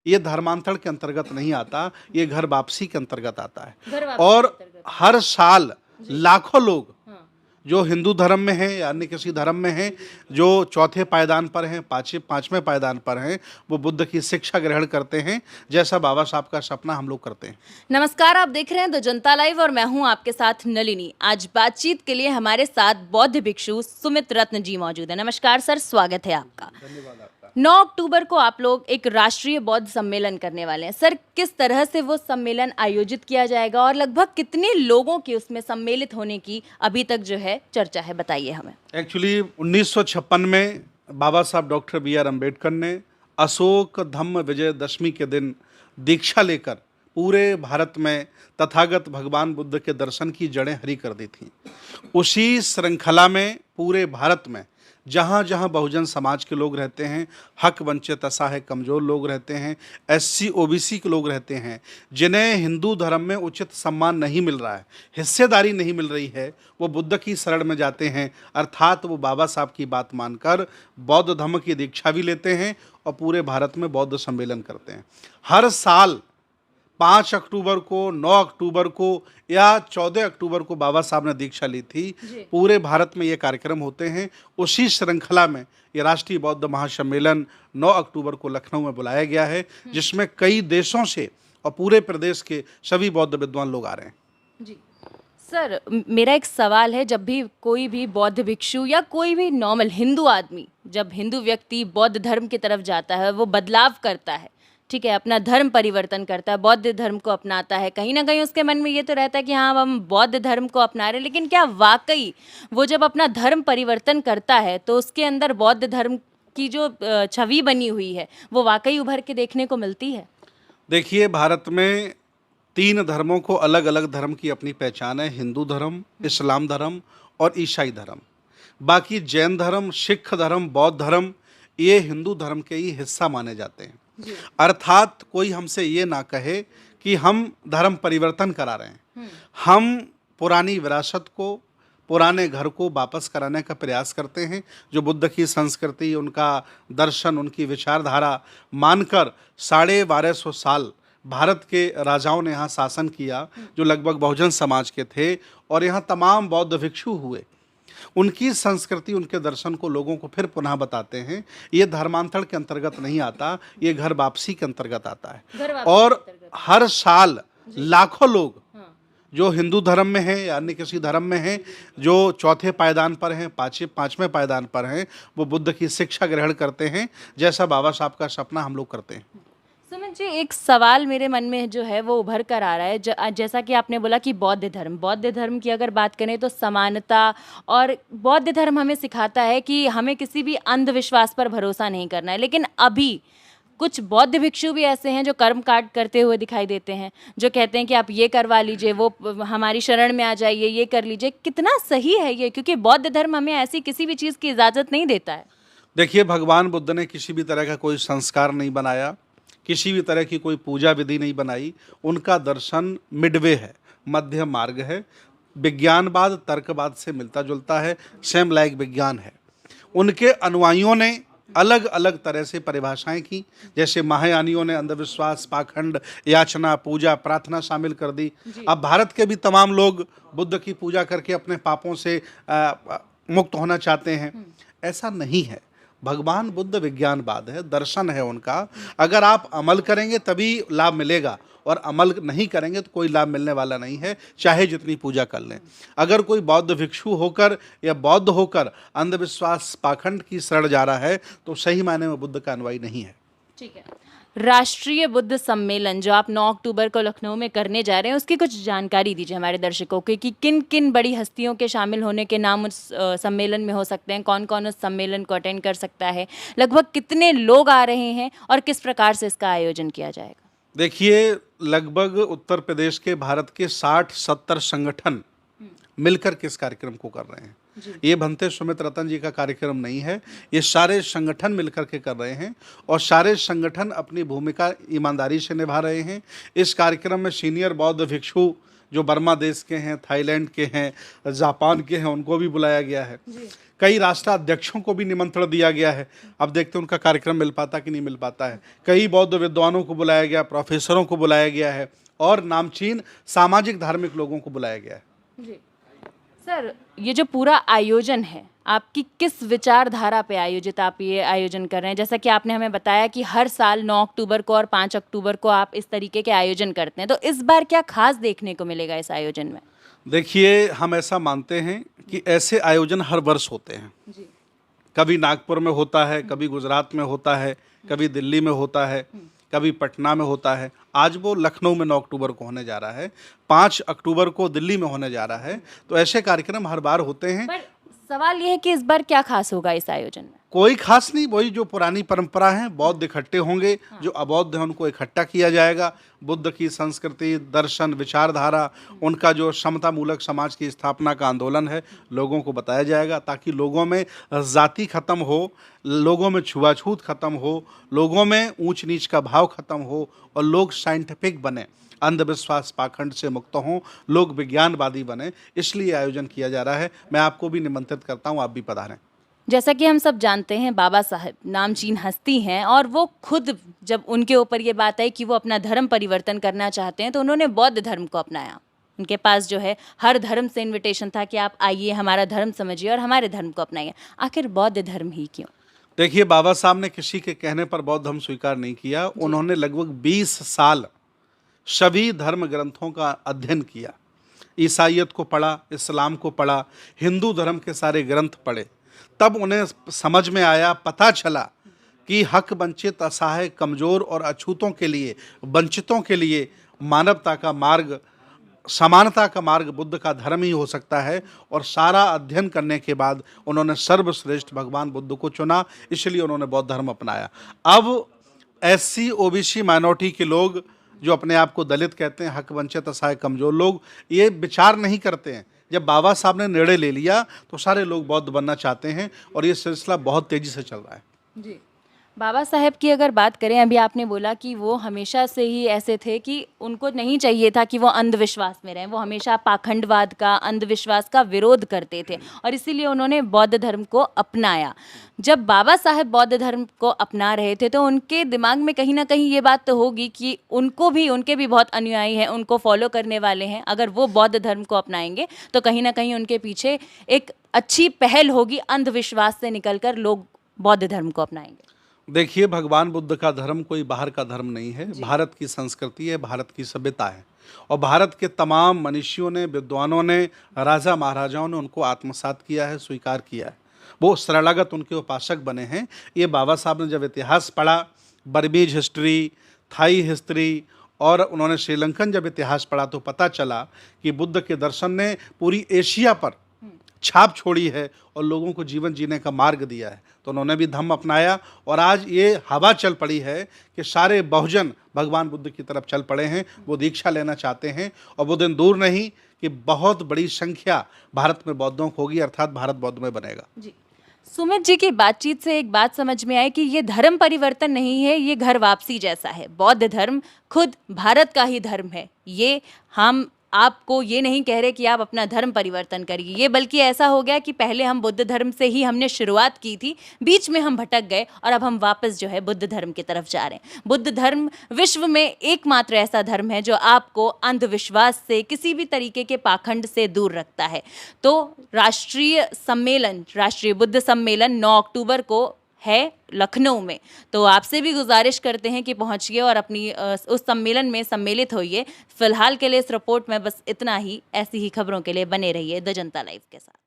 ये धर्मांतरण के अंतर्गत नहीं आता, ये घर वापसी के अंतर्गत आता है। घर वापसी और के अंतर्गत। हर साल लाखों लोग हाँ। जो हिंदू धर्म में हैं या अन्य किसी धर्म में हैं, जो चौथे पायदान पर हैं, पांचवें पायदान पर हैं, वो बुद्ध की शिक्षा ग्रहण करते हैं, जैसा बाबा साहब का सपना हम लोग करते हैं। नमस्कार, आप देख रहे हैं द जनता लाइव और मैं हूं आपके साथ नलिनी। आज बातचीत के लिए हमारे साथ बौद्ध भिक्षु सुमित रत्न जी मौजूद है। नमस्कार सर, स्वागत है आपका। धन्यवाद आपका। 9 अक्टूबर को आप लोग एक राष्ट्रीय बौद्ध सम्मेलन करने वाले हैं। सर, किस तरह से वो सम्मेलन आयोजित किया जाएगा और लगभग कितने लोगों की उसमें सम्मिलित होने की अभी तक जो है चर्चा है, बताइए हमें। एक्चुअली 1956 में बाबा साहब डॉक्टर B.R. अम्बेडकर ने अशोक धम्म विजयदशमी के दिन दीक्षा लेकर पूरे भारत में तथागत भगवान बुद्ध के दर्शन की जड़ें हरी कर दी थीं। उसी श्रृंखला में पूरे भारत में जहाँ जहाँ बहुजन समाज के लोग रहते हैं, हक वंचित असहाय कमज़ोर लोग रहते हैं, SC OBC के लोग रहते हैं, जिन्हें हिंदू धर्म में उचित सम्मान नहीं मिल रहा है, हिस्सेदारी नहीं मिल रही है, वो बुद्ध की शरण में जाते हैं। अर्थात वो बाबा साहब की बात मानकर बौद्ध धर्म की दीक्षा भी लेते हैं और पूरे भारत में बौद्ध सम्मेलन करते हैं। हर साल 5 अक्टूबर को, 9 अक्टूबर को या 14 अक्टूबर को बाबा साहब ने दीक्षा ली थी। पूरे भारत में ये कार्यक्रम होते हैं। उसी श्रृंखला में ये राष्ट्रीय बौद्ध महासम्मेलन 9 अक्टूबर को लखनऊ में बुलाया गया है, जिसमें कई देशों से और पूरे प्रदेश के सभी बौद्ध विद्वान लोग आ रहे हैं। जी सर, मेरा एक सवाल है, जब भी कोई भी बौद्ध भिक्षु या कोई भी नॉर्मल हिंदू आदमी, जब हिंदू व्यक्ति बौद्ध धर्म की तरफ जाता है, वो बदलाव करता है, ठीक है, अपना धर्म परिवर्तन करता है, बौद्ध धर्म को अपनाता है, कहीं ना कहीं उसके मन में ये तो रहता है कि हाँ हम बौद्ध धर्म को अपना रहे हैं। लेकिन क्या वाकई वो जब अपना धर्म परिवर्तन करता है तो उसके अंदर बौद्ध धर्म की जो छवि बनी हुई है वो वाकई उभर के देखने को मिलती है? देखिए, भारत में 3 धर्मों को, अलग अलग धर्म की अपनी पहचान है। हिंदू धर्म, इस्लाम धर्म और ईसाई धर्म। बाकी जैन धर्म, सिख धर्म, बौद्ध धर्म ये हिंदू धर्म के ही हिस्सा माने जाते हैं। अर्थात कोई हमसे ये ना कहे कि हम धर्म परिवर्तन करा रहे हैं। हम पुरानी विरासत को, पुराने घर को वापस कराने का प्रयास करते हैं। जो बुद्ध की संस्कृति, उनका दर्शन, उनकी विचारधारा मानकर 1250 साल भारत के राजाओं ने यहाँ शासन किया, जो लगभग बहुजन समाज के थे, और यहाँ तमाम बौद्ध भिक्षु हुए। उनकी संस्कृति, उनके दर्शन को लोगों को फिर पुनः बताते हैं। ये धर्मांतरण के अंतर्गत नहीं आता, ये घर वापसी के अंतर्गत आता है। और हर साल लाखों लोग जो हिंदू धर्म में हैं या अन्य किसी धर्म में हैं, जो चौथे पायदान पर हैं, पांचवें पायदान पर हैं, वो बुद्ध की शिक्षा ग्रहण करते हैं, जैसा बाबा साहब का सपना हम लोग करते हैं। सुमित जी, एक सवाल मेरे मन में जो है वो उभर कर आ रहा है। जैसा कि आपने बोला कि बौद्ध धर्म की अगर बात करें तो समानता, और बौद्ध धर्म हमें सिखाता है कि हमें किसी भी अंधविश्वास पर भरोसा नहीं करना है। लेकिन अभी कुछ बौद्ध भिक्षु भी ऐसे हैं जो कर्म कांड करते हुए दिखाई देते हैं, जो कहते हैं कि आप ये करवा लीजिए, वो हमारी शरण में आ जाइए, ये कर लीजिए। कितना सही है ये? क्योंकि बौद्ध धर्म हमें ऐसी किसी भी चीज़ की इजाज़त नहीं देता है। देखिए, भगवान बुद्ध ने किसी भी तरह का कोई संस्कार नहीं बनाया, किसी भी तरह की कोई पूजा विधि नहीं बनाई। उनका दर्शन मिडवे है, मध्य मार्ग है। विज्ञानवाद तर्कवाद से मिलता जुलता है, सेम लाइक विज्ञान है। उनके अनुयायियों ने अलग अलग तरह से परिभाषाएं की। जैसे महायानियों ने अंधविश्वास, पाखंड, याचना, पूजा, प्रार्थना शामिल कर दी। अब भारत के भी तमाम लोग बुद्ध की पूजा करके अपने पापों से मुक्त होना चाहते हैं। ऐसा नहीं है। भगवान बुद्ध विज्ञानवाद है, दर्शन है उनका। अगर आप अमल करेंगे तभी लाभ मिलेगा, और अमल नहीं करेंगे तो कोई लाभ मिलने वाला नहीं है, चाहे जितनी पूजा कर लें। अगर कोई बौद्ध भिक्षु होकर या बौद्ध होकर अंधविश्वास, पाखंड की शरण जा रहा है तो सही मायने में बुद्ध का अनुयायी नहीं है। ठीक है, राष्ट्रीय बुद्ध सम्मेलन जो आप 9 अक्टूबर को लखनऊ में करने जा रहे हैं, उसकी कुछ जानकारी दीजिए हमारे दर्शकों को कि किन किन बड़ी हस्तियों के शामिल होने के नाम उस सम्मेलन में हो सकते हैं, कौन कौन उस सम्मेलन को अटेंड कर सकता है, लगभग कितने लोग आ रहे हैं और किस प्रकार से इसका आयोजन किया जाएगा? देखिए, लगभग उत्तर प्रदेश के, भारत के 60-70 संगठन मिलकर के इस कार्यक्रम को कर रहे हैं। ये भंते सुमित रतन जी का कार्यक्रम नहीं है, ये सारे संगठन मिलकर के कर रहे हैं, और सारे संगठन अपनी भूमिका ईमानदारी से निभा रहे हैं। इस कार्यक्रम में सीनियर बौद्ध भिक्षु जो बर्मा देश के हैं, थाईलैंड के हैं, जापान के हैं, उनको भी बुलाया गया है। कई राष्ट्राध्यक्षों को भी निमंत्रण दिया गया है। अब देखते हैं उनका कार्यक्रम मिल पाता कि नहीं मिल पाता है। कई बौद्ध विद्वानों को बुलाया गया, प्रोफेसरों को बुलाया गया है और नामचीन सामाजिक धार्मिक लोगों को बुलाया गया है। जी सर, ये जो पूरा आयोजन है आपकी किस विचारधारा पे आयोजित आप ये आयोजन कर रहे हैं? जैसा कि आपने हमें बताया कि हर साल 9 अक्टूबर को और 5 अक्टूबर को आप इस तरीके के आयोजन करते हैं, तो इस बार क्या खास देखने को मिलेगा इस आयोजन में? देखिए, हम ऐसा मानते हैं कि ऐसे आयोजन हर वर्ष होते हैं। जी। कभी नागपुर में होता है, कभी गुजरात में होता है, कभी दिल्ली में होता है, कभी पटना में होता है। आज वो लखनऊ में 9 अक्टूबर को होने जा रहा है, 5 अक्टूबर को दिल्ली में होने जा रहा है। तो ऐसे कार्यक्रम हर बार होते हैं। पर सवाल ये है कि इस बार क्या खास होगा इस आयोजन में? कोई खास नहीं, वही जो पुरानी परंपरा है। बौद्ध इकट्ठे होंगे, जो अबौद्ध हैं उनको इकट्ठा किया जाएगा। बुद्ध की संस्कृति, दर्शन, विचारधारा, उनका जो समता मूलक समाज की स्थापना का आंदोलन है, लोगों को बताया जाएगा, ताकि लोगों में जाति खत्म हो, लोगों में छुआछूत खत्म हो, लोगों में ऊंच नीच का भाव खत्म हो और लोग साइंटिफिक बने, अंधविश्वास पाखंड से मुक्त हों, लोग विज्ञानवादी बने। इसलिए आयोजन किया जा रहा है। मैं आपको भी निमंत्रित करता हूँ, आप भी पधारें। जैसा कि हम सब जानते हैं, बाबा साहब नामचीन हस्ती हैं और वो खुद, जब उनके ऊपर ये बात आई कि वो अपना धर्म परिवर्तन करना चाहते हैं, तो उन्होंने बौद्ध धर्म को अपनाया। उनके पास जो है हर धर्म से इनविटेशन था कि आप आइए, हमारा धर्म समझिए और हमारे धर्म को अपनाइए। आखिर बौद्ध धर्म ही क्यों? देखिए, बाबा साहब ने किसी के कहने पर बौद्ध धर्म स्वीकार नहीं किया। उन्होंने लगभग 20 साल सभी धर्म ग्रंथों का अध्ययन किया। ईसाइयत को पढ़ा, इस्लाम को पढ़ा, हिंदू धर्म के सारे ग्रंथ पढ़े। तब उन्हें समझ में आया, पता चला कि हक वंचित, असहाय, कमज़ोर और अछूतों के लिए, वंचितों के लिए मानवता का मार्ग, समानता का मार्ग बुद्ध का धर्म ही हो सकता है। और सारा अध्ययन करने के बाद उन्होंने सर्वश्रेष्ठ भगवान बुद्ध को चुना, इसलिए उन्होंने बौद्ध धर्म अपनाया। अब एससी, ओबीसी, माइनॉरिटी के लोग जो अपने आप को दलित कहते हैं, हक वंचित, असहाय, कमज़ोर लोग, ये विचार नहीं करते हैं। जब बाबा साहब ने निर्णय ले लिया तो सारे लोग बौद्ध बनना चाहते हैं और ये सिलसिला बहुत तेज़ी से चल रहा है। जी। बाबा साहेब की अगर बात करें, अभी आपने बोला कि वो हमेशा से ही ऐसे थे कि उनको नहीं चाहिए था कि वो अंधविश्वास में रहें। वो हमेशा पाखंडवाद का, अंधविश्वास का विरोध करते थे और इसीलिए उन्होंने बौद्ध धर्म को अपनाया। जब बाबा साहेब बौद्ध धर्म को अपना रहे थे तो उनके दिमाग में कहीं ना कहीं ये बात तो होगी कि उनके भी बहुत अनुयायी हैं, उनको फॉलो करने वाले हैं। अगर वो बौद्ध धर्म को अपनाएंगे तो कहीं ना कहीं उनके पीछे एक अच्छी पहल होगी, अंधविश्वास से निकलकर लोग बौद्ध धर्म को अपनाएंगे। देखिए, भगवान बुद्ध का धर्म कोई बाहर का धर्म नहीं है, भारत की संस्कृति है, भारत की सभ्यता है। और भारत के तमाम मनीषियों ने, विद्वानों ने, राजा महाराजाओं ने उनको आत्मसात किया है, स्वीकार किया है। वो शरणागत उनके उपासक बने हैं। ये बाबा साहब ने जब इतिहास पढ़ा, बर्मीज हिस्ट्री, थाई हिस्ट्री और उन्होंने श्रीलंकन जब इतिहास पढ़ा, तो पता चला कि बुद्ध के दर्शन ने पूरी एशिया पर छाप छोड़ी है और लोगों को जीवन जीने का मार्ग दिया है। तो उन्होंने भी धम्म अपनाया और आज ये हवा चल पड़ी है कि सारे बहुजन भगवान बुद्ध की तरफ चल पड़े हैं, वो दीक्षा लेना चाहते हैं। और वो दिन दूर नहीं कि बहुत बड़ी संख्या भारत में बौद्धों को होगी, अर्थात भारत बौद्ध में बनेगा। जी। सुमित जी की बातचीत से एक बात समझ में आई कि ये धर्म परिवर्तन नहीं है, ये घर वापसी जैसा है। बौद्ध धर्म खुद भारत का ही धर्म है। ये हम आपको ये नहीं कह रहे कि आप अपना धर्म परिवर्तन करिए, ये बल्कि ऐसा हो गया कि पहले हम बुद्ध धर्म से ही हमने शुरुआत की थी, बीच में हम भटक गए और अब हम वापस जो है बुद्ध धर्म की तरफ जा रहे हैं। बुद्ध धर्म विश्व में एकमात्र ऐसा धर्म है जो आपको अंधविश्वास से, किसी भी तरीके के पाखंड से दूर रखता है। तो राष्ट्रीय बुद्ध सम्मेलन 9 अक्टूबर को है लखनऊ में। तो आपसे भी गुजारिश करते हैं कि पहुंचिए और अपनी उस सम्मेलन में सम्मिलित होइए। फिलहाल के लिए इस रिपोर्ट में बस इतना ही। ऐसी ही खबरों के लिए बने रहिए द जनता लाइव के साथ।